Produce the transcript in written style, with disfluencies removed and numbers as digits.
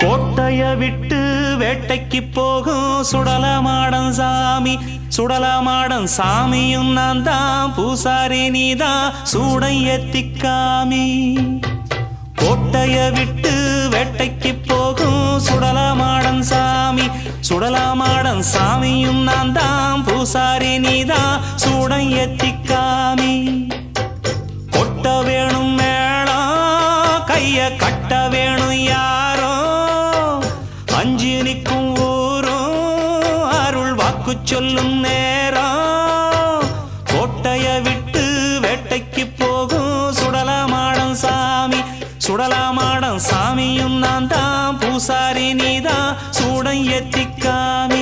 கோட்டைய விட்டு வேட்டைக்கு போகும் சுடலமாடன் சாமி. சுடலமாடன் சாமியும் நான் தான், பூசாரி நீதான் சூடை ஏத்திக்காமி. கோட்டைய விட்டு வேட்டைக்கு போகும் சுடலமாடன் சாமி. சுடலமாடன் சாமியும் நான் தான், பூசாரி நீதான் சூடை ஏத்திக்காமி. கொட்ட வேணும் மேளம், கைய கட்ட வேணும் யாரோ, அஞ்சு நிற்கும் ஊரும் அருள் வாக்கு சொல்லும் நேரம். கோட்டைய விட்டு வேட்டைக்கு போகும் சுடலமாடன் சாமி. சுடலமாடன் சாமியும் நான் தான், பூசாரி நீதான் சூடை ஏத்திக்காமி.